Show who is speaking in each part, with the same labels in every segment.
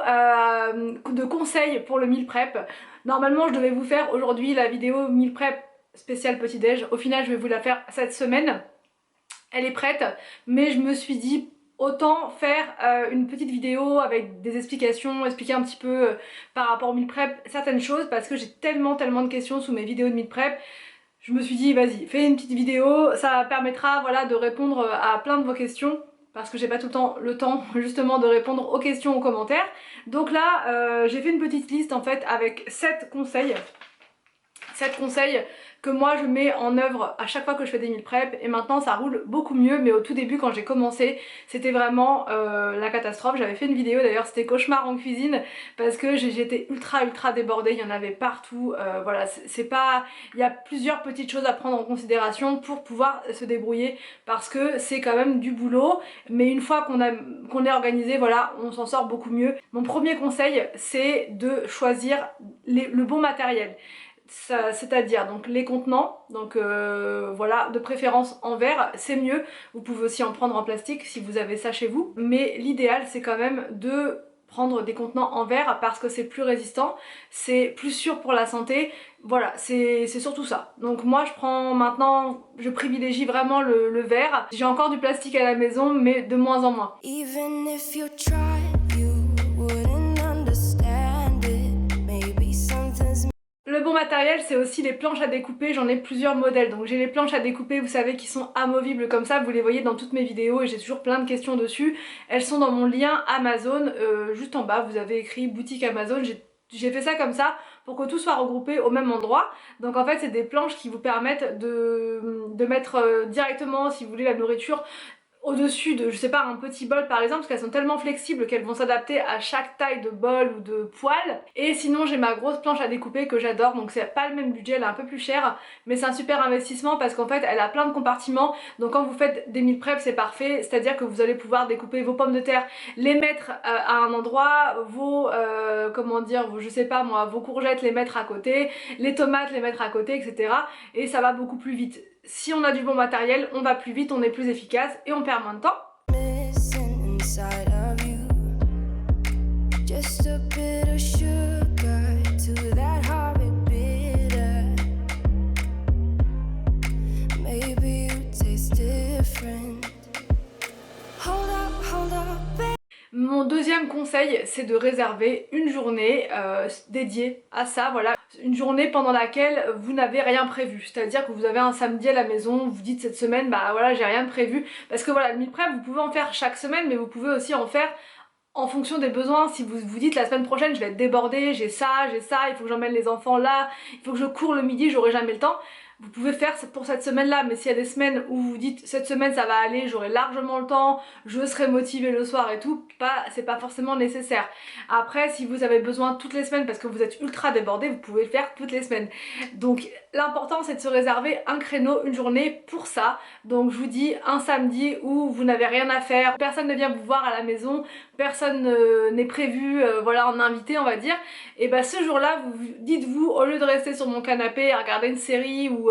Speaker 1: de conseils pour le meal prep. Normalement je devais vous faire aujourd'hui la vidéo meal prep spéciale petit déj. Au final je vais vous la faire cette semaine. Elle est prête, mais je me suis dit autant faire une petite vidéo avec des explications, expliquer un petit peu par rapport au meal prep certaines choses, parce que j'ai tellement de questions sous mes vidéos de meal prep. Je me suis dit vas-y, fais une petite vidéo, ça permettra voilà, de répondre à plein de vos questions, parce que j'ai pas tout le temps justement de répondre aux questions, aux commentaires. Donc là j'ai fait une petite liste en fait avec 7 conseils. 7 conseils que moi je mets en œuvre à chaque fois que je fais des meal prep, et maintenant ça roule beaucoup mieux, mais au tout début quand j'ai commencé c'était vraiment la catastrophe. J'avais fait une vidéo d'ailleurs, c'était cauchemar en cuisine, parce que j'étais ultra débordée, il y en avait partout, voilà, c'est pas... Il y a plusieurs petites choses à prendre en considération pour pouvoir se débrouiller, parce que c'est quand même du boulot, mais une fois qu'on est organisé, voilà, on s'en sort beaucoup mieux. Mon premier conseil c'est de choisir le bon matériel. C'est-à-dire donc les contenants, donc voilà, de préférence en verre, c'est mieux. Vous pouvez aussi en prendre en plastique si vous avez ça chez vous, mais l'idéal c'est quand même de prendre des contenants en verre parce que c'est plus résistant, c'est plus sûr pour la santé. Voilà, c'est surtout ça. Donc moi je prends maintenant, je privilégie vraiment le verre. J'ai encore du plastique à la maison, mais de moins en moins. Even if you try, you wouldn't understand it. Maybe something's... Le bon matériel c'est aussi les planches à découper, j'en ai plusieurs modèles. Donc j'ai les planches à découper, vous savez, qui sont amovibles comme ça, vous les voyez dans toutes mes vidéos et j'ai toujours plein de questions dessus. Elles sont dans mon lien Amazon, juste en bas vous avez écrit boutique Amazon. J'ai fait ça comme ça pour que tout soit regroupé au même endroit. Donc en fait c'est des planches qui vous permettent de mettre directement, si vous voulez, la nourriture au-dessus de, je sais pas, un petit bol par exemple, parce qu'elles sont tellement flexibles qu'elles vont s'adapter à chaque taille de bol ou de poêle. Et sinon j'ai ma grosse planche à découper que j'adore, donc c'est pas le même budget, elle est un peu plus chère, mais c'est un super investissement parce qu'en fait elle a plein de compartiments. Donc quand vous faites des meal prep c'est parfait, c'est-à-dire que vous allez pouvoir découper vos pommes de terre, les mettre à un endroit, vos comment dire, je sais pas moi, vos courgettes les mettre à côté, les tomates les mettre à côté, etc. Et ça va beaucoup plus vite. Si on a du bon matériel, on va plus vite, on est plus efficace et on perd moins de temps. Mon deuxième conseil c'est de réserver une journée dédiée à ça, voilà. Une journée pendant laquelle vous n'avez rien prévu, c'est-à-dire que vous avez un samedi à la maison, vous dites cette semaine bah voilà j'ai rien de prévu, parce que voilà le meal prep vous pouvez en faire chaque semaine, mais vous pouvez aussi en faire en fonction des besoins. Si vous vous dites la semaine prochaine je vais être débordée, j'ai ça, il faut que j'emmène les enfants là, il faut que je cours le midi, j'aurai jamais le temps, vous pouvez faire pour cette semaine là. Mais s'il y a des semaines où vous dites cette semaine ça va aller, j'aurai largement le temps, je serai motivée le soir et tout, c'est pas forcément nécessaire. Après si vous avez besoin toutes les semaines parce que vous êtes ultra débordé, vous pouvez le faire toutes les semaines. Donc l'important c'est de se réserver un créneau, une journée pour ça. Donc je vous dis un samedi où vous n'avez rien à faire, personne ne vient vous voir à la maison, personne n'est prévu, voilà, en invité on va dire, et bah ce jour là dites-vous, au lieu de rester sur mon canapé à regarder une série ou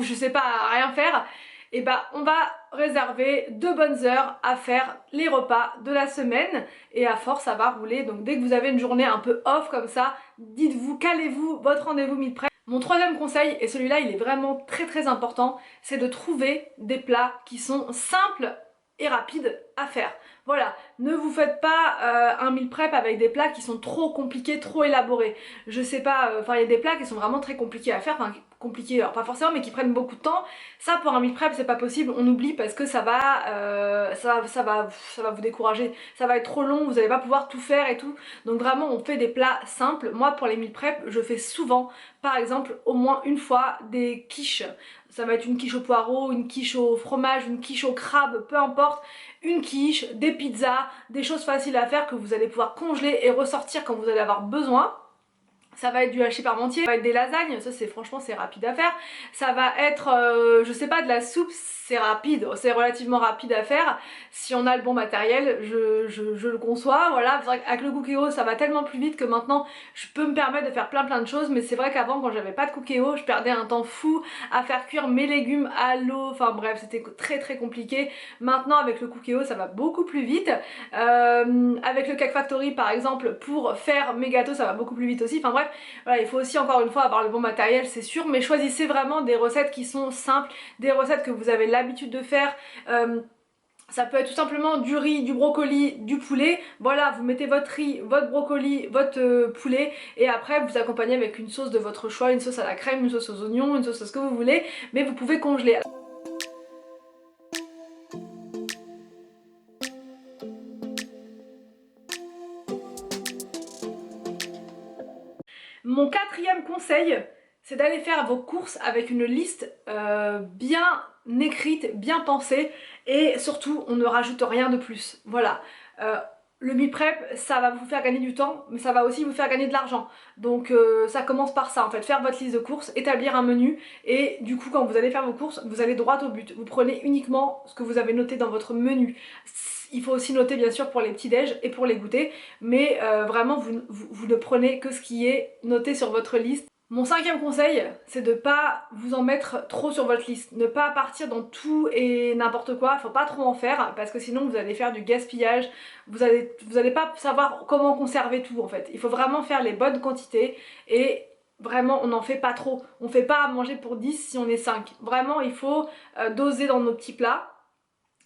Speaker 1: je sais pas, à rien faire, et bah on va réserver 2 bonnes heures à faire les repas de la semaine, et à force ça va rouler. Donc dès que vous avez une journée un peu off comme ça, dites-vous, calez-vous votre rendez-vous meal prep. Mon troisième conseil, et celui-là il est vraiment très important, c'est de trouver des plats qui sont simples et rapides à faire. Voilà, ne vous faites pas un meal prep avec des plats qui sont trop compliqués, trop élaborés. Je sais pas, enfin il y a des plats qui sont vraiment très compliqués à faire, enfin compliqués, alors pas forcément, mais qui prennent beaucoup de temps. Ça pour un meal prep c'est pas possible, on oublie, parce que ça va vous décourager, ça va être trop long, vous allez pas pouvoir tout faire et tout. Donc vraiment on fait des plats simples. Moi pour les meal prep je fais souvent, par exemple au moins une fois, des quiches. Ça va être une quiche au poireau, une quiche au fromage, une quiche au crabe, peu importe. Une quiche, des pizzas, des choses faciles à faire que vous allez pouvoir congeler et ressortir quand vous allez avoir besoin. Ça va être du hachis parmentier, ça va être des lasagnes, ça c'est franchement c'est rapide à faire. Ça va être, je sais pas, de la soupe, c'est rapide, c'est relativement rapide à faire. Si on a le bon matériel, je le conçois, voilà. C'est vrai qu'avec le Cookéo ça va tellement plus vite que maintenant je peux me permettre de faire plein de choses. Mais c'est vrai qu'avant quand j'avais pas de Cookéo, je perdais un temps fou à faire cuire mes légumes à l'eau. Enfin bref, c'était très compliqué. Maintenant avec le Cookéo ça va beaucoup plus vite. Avec le Cake Factory par exemple, pour faire mes gâteaux ça va beaucoup plus vite aussi. Enfin bref, voilà, il faut aussi encore une fois avoir le bon matériel, c'est sûr, mais choisissez vraiment des recettes qui sont simples, des recettes que vous avez l'habitude de faire. Ça peut être tout simplement du riz, du brocoli, du poulet. Voilà, vous mettez votre riz, votre brocoli, votre poulet, et après vous accompagnez avec une sauce de votre choix, une sauce à la crème, une sauce aux oignons, une sauce à ce que vous voulez, mais vous pouvez congeler. Mon quatrième conseil, c'est d'aller faire vos courses avec une liste bien écrite, bien pensée, et surtout on ne rajoute rien de plus. Voilà. Le meal prep, ça va vous faire gagner du temps, mais ça va aussi vous faire gagner de l'argent. Donc ça commence par ça en fait, faire votre liste de courses, établir un menu, et du coup quand vous allez faire vos courses, vous allez droit au but. Vous prenez uniquement ce que vous avez noté dans votre menu. Il faut aussi noter bien sûr pour les petits déj et pour les goûters, mais vraiment vous ne prenez que ce qui est noté sur votre liste. Mon cinquième conseil, c'est de pas vous en mettre trop sur votre liste, ne pas partir dans tout et n'importe quoi, faut pas trop en faire parce que sinon vous allez faire du gaspillage, vous allez pas savoir comment conserver tout en fait. Il faut vraiment faire les bonnes quantités et vraiment on n'en fait pas trop. On fait pas à manger pour 10 si on est 5. Vraiment il faut doser dans nos petits plats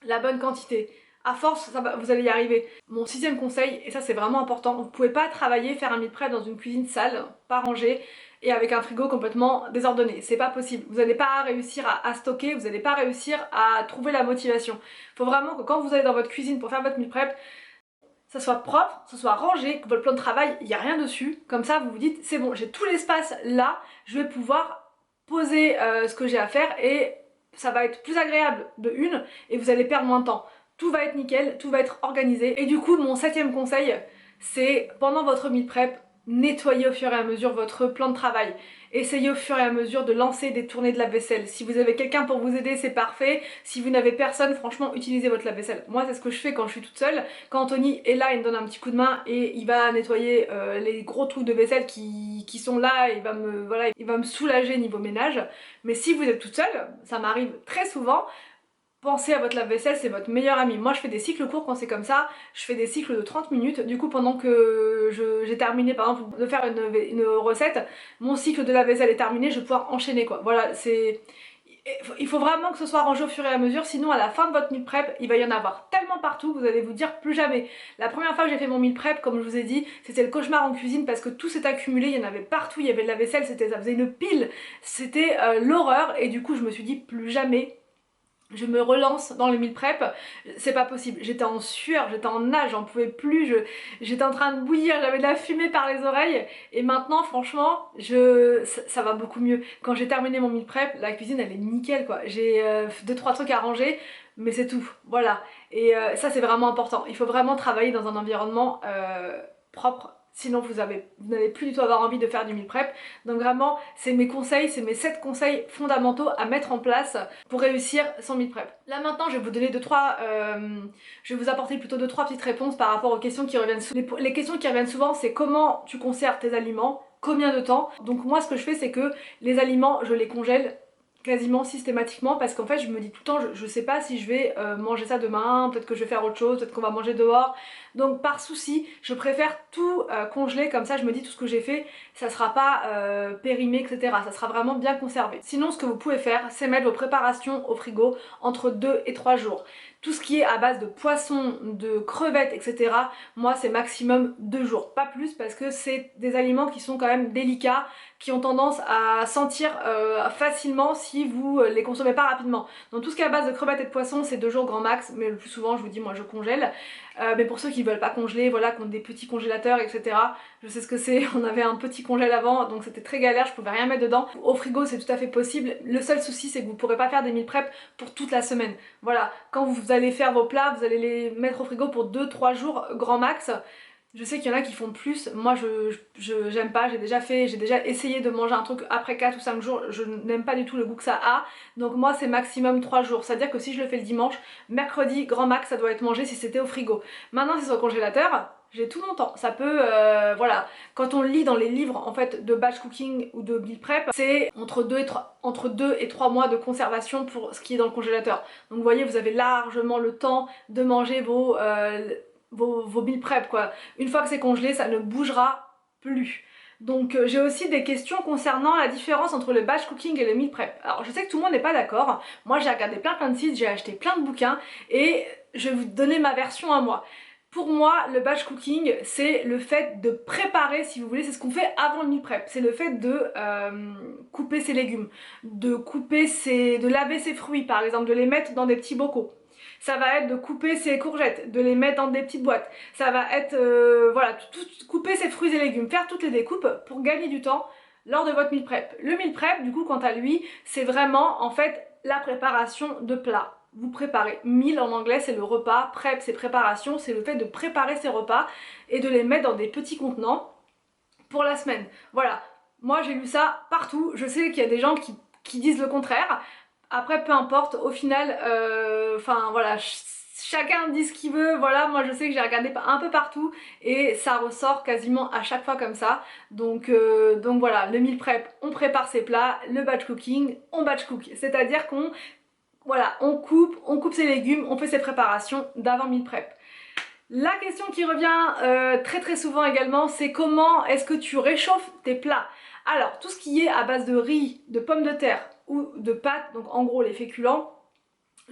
Speaker 1: la bonne quantité. À force, vous allez y arriver. Mon sixième conseil, et ça c'est vraiment important, vous pouvez pas travailler, faire un meal prep dans une cuisine sale, pas rangée, et avec un frigo complètement désordonné. C'est pas possible. Vous n'allez pas réussir à stocker, vous n'allez pas réussir à trouver la motivation. Il faut vraiment que quand vous allez dans votre cuisine pour faire votre meal prep, ça soit propre, ça soit rangé, que votre plan de travail, il n'y a rien dessus. Comme ça, vous vous dites, c'est bon, j'ai tout l'espace là, je vais pouvoir poser ce que j'ai à faire et ça va être plus agréable de une et vous allez perdre moins de temps. Tout va être nickel, tout va être organisé. Et du coup, mon septième conseil, c'est pendant votre meal prep, nettoyez au fur et à mesure votre plan de travail. Essayez au fur et à mesure de lancer des tournées de lave-vaisselle. Si vous avez quelqu'un pour vous aider, c'est parfait. Si vous n'avez personne, franchement, utilisez votre lave-vaisselle. Moi, c'est ce que je fais quand je suis toute seule. Quand Anthony est là, il me donne un petit coup de main et il va nettoyer les gros trucs de vaisselle qui sont là. Et il va me soulager niveau ménage. Mais si vous êtes toute seule, ça m'arrive très souvent, pensez à votre lave-vaisselle, c'est votre meilleur ami. Moi je fais des cycles courts quand c'est comme ça, je fais des cycles de 30 minutes. Du coup pendant que j'ai terminé par exemple de faire une recette, mon cycle de lave-vaisselle est terminé, je vais pouvoir enchaîner quoi. Voilà, c'est... Il faut vraiment que ce soit rangé au fur et à mesure, sinon à la fin de votre meal prep, il va y en avoir tellement partout, vous allez vous dire plus jamais. La première fois que j'ai fait mon meal prep, comme je vous ai dit, c'était le cauchemar en cuisine parce que tout s'est accumulé, il y en avait partout, il y avait de la vaisselle, ça faisait une pile, c'était l'horreur et du coup je me suis dit plus jamais je me relance dans le meal prep, c'est pas possible. J'étais en sueur, j'étais en nage, j'en pouvais plus, j'étais en train de bouillir, j'avais de la fumée par les oreilles. Et maintenant, franchement, ça va beaucoup mieux. Quand j'ai terminé mon meal prep, la cuisine elle est nickel quoi. J'ai 2-3 trucs à ranger, mais c'est tout. Voilà. Et ça c'est vraiment important. Il faut vraiment travailler dans un environnement propre. Sinon vous n'allez plus du tout avoir envie de faire du meal prep. Donc vraiment c'est mes conseils, c'est mes 7 conseils fondamentaux à mettre en place pour réussir son meal prep. Là maintenant je vais vous donner je vais vous apporter plutôt 2-3 petites réponses par rapport aux questions qui reviennent souvent. Les questions qui reviennent souvent c'est comment tu conserves tes aliments, combien de temps. Donc moi ce que je fais c'est que les aliments je les congèle quasiment systématiquement parce qu'en fait je me dis tout le temps je sais pas si je vais manger ça demain, peut-être que je vais faire autre chose, peut-être qu'on va manger dehors, donc par souci je préfère tout congeler, comme ça je me dis tout ce que j'ai fait ça sera pas périmé etc, ça sera vraiment bien conservé. Sinon ce que vous pouvez faire c'est mettre vos préparations au frigo entre 2 et 3 jours. Tout ce qui est à base de poissons, de crevettes etc, moi c'est maximum 2 jours, pas plus parce que c'est des aliments qui sont quand même délicats, qui ont tendance à sentir facilement si vous les consommez pas rapidement. Donc tout ce qui est à base de crevettes et de poissons c'est 2 jours grand max, mais le plus souvent je vous dis moi je congèle. Mais pour ceux qui veulent pas congeler, voilà, qui ont des petits congélateurs etc, je sais ce que c'est, on avait un petit congèle avant donc c'était très galère, je pouvais rien mettre dedans. Au frigo c'est tout à fait possible, le seul souci c'est que vous pourrez pas faire des meal prep pour toute la semaine. Voilà, quand vous allez faire vos plats, vous allez les mettre au frigo pour 2-3 jours grand max. Je sais qu'il y en a qui font plus, moi j'aime pas, j'ai déjà essayé de manger un truc après 4 ou 5 jours, je n'aime pas du tout le goût que ça a, donc moi c'est maximum 3 jours, c'est à dire que si je le fais le dimanche, mercredi grand max ça doit être mangé si c'était au frigo. Maintenant si c'est au congélateur, j'ai tout mon temps, ça peut, voilà, quand on lit dans les livres en fait de batch cooking ou de meal prep, c'est entre 2 et 3 mois de conservation pour ce qui est dans le congélateur. Donc vous voyez, vous avez largement le temps de manger vos meal prep quoi. Une fois que c'est congelé, ça ne bougera plus. Donc j'ai aussi des questions concernant la différence entre le batch cooking et le meal prep. Alors je sais que tout le monde n'est pas d'accord, moi j'ai regardé plein de sites, j'ai acheté plein de bouquins et je vais vous donner ma version à moi. Pour moi, le batch cooking, c'est le fait de préparer, si vous voulez, c'est ce qu'on fait avant le meal prep. C'est le fait de couper ses légumes, de laver ses fruits par exemple, de les mettre dans des petits bocaux. Ça va être de couper ses courgettes, de les mettre dans des petites boîtes. Ça va être, voilà, couper ses fruits et légumes, faire toutes les découpes pour gagner du temps lors de votre meal prep. Le meal prep, du coup, quant à lui, c'est vraiment, en fait, la préparation de plats. Vous préparez. Meal en anglais, c'est le repas. Prep, c'est préparation. C'est le fait de préparer ses repas et de les mettre dans des petits contenants pour la semaine. Voilà. Moi, j'ai lu ça partout. Je sais qu'il y a des gens qui disent le contraire. Après, peu importe, au final, enfin voilà, chacun dit ce qu'il veut, voilà, moi je sais que j'ai regardé un peu partout et ça ressort quasiment à chaque fois comme ça. Donc voilà, le meal prep, on prépare ses plats, le batch cooking, on batch cook. C'est-à-dire qu'on voilà, on coupe ses légumes, on fait ses préparations d'avant meal prep. La question qui revient très souvent également, c'est comment est-ce que tu réchauffes tes plats? Alors, tout ce qui est à base de riz, de pommes de terre ou de pâtes, donc en gros les féculents,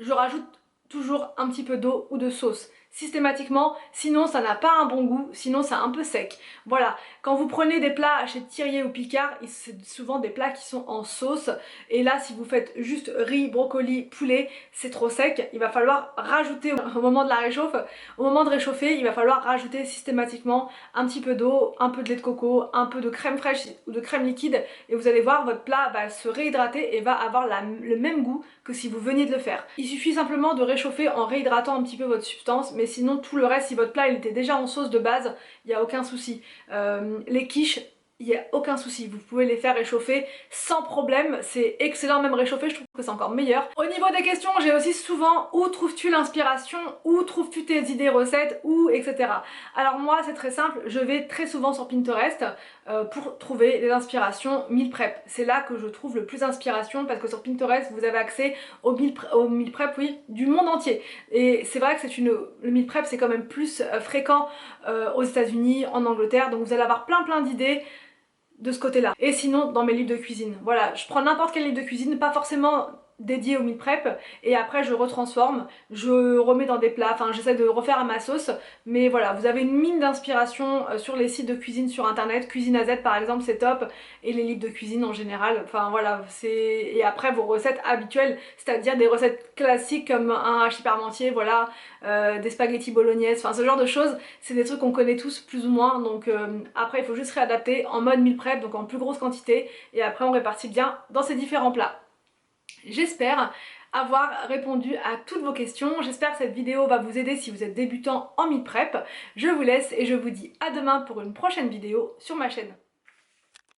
Speaker 1: je rajoute toujours un petit peu d'eau ou de sauce systématiquement, sinon ça n'a pas un bon goût, sinon c'est un peu sec. Voilà, quand vous prenez des plats chez Thirier ou Picard, c'est souvent des plats qui sont en sauce, et là si vous faites juste riz, brocoli, poulet, c'est trop sec, il va falloir rajouter au moment de la réchauffe, au moment de réchauffer, il va falloir rajouter systématiquement un petit peu d'eau, un peu de lait de coco, un peu de crème fraîche ou de crème liquide, et vous allez voir, votre plat va se réhydrater et va avoir le même goût que si vous veniez de le faire. Il suffit simplement de réchauffer en réhydratant un petit peu votre substance, mais sinon tout le reste, si votre plat il était déjà en sauce de base, il n'y a aucun souci. Les quiches, il n'y a aucun souci, vous pouvez les faire réchauffer sans problème, c'est excellent même réchauffé, je trouve que c'est encore meilleur. Au niveau des questions, j'ai aussi souvent où trouves-tu l'inspiration, où trouves-tu tes idées recettes, où etc. Alors moi c'est très simple, je vais très souvent sur Pinterest pour trouver des inspirations meal prep. C'est là que je trouve le plus d'inspiration parce que sur Pinterest vous avez accès au meal prep oui, du monde entier. Et c'est vrai que le meal prep c'est quand même plus fréquent aux États-Unis, en Angleterre, donc vous allez avoir plein d'idées de ce côté-là. Et sinon, dans mes livres de cuisine. Voilà, je prends n'importe quel livre de cuisine, pas forcément dédié au meal prep, et après je retransforme, je remets dans des plats, enfin j'essaie de refaire à ma sauce, mais voilà, vous avez une mine d'inspiration sur les sites de cuisine sur internet, Cuisine à Z par exemple, c'est top, et les livres de cuisine en général, enfin voilà, et après vos recettes habituelles, c'est-à-dire des recettes classiques comme un hachis parmentier, voilà, des spaghettis bolognaises, enfin ce genre de choses, c'est des trucs qu'on connaît tous plus ou moins, donc après il faut juste réadapter en mode meal prep, donc en plus grosse quantité, et après on répartit bien dans ces différents plats. J'espère avoir répondu à toutes vos questions, j'espère que cette vidéo va vous aider si vous êtes débutant en meal prep. Je vous laisse et je vous dis à demain pour une prochaine vidéo sur ma chaîne.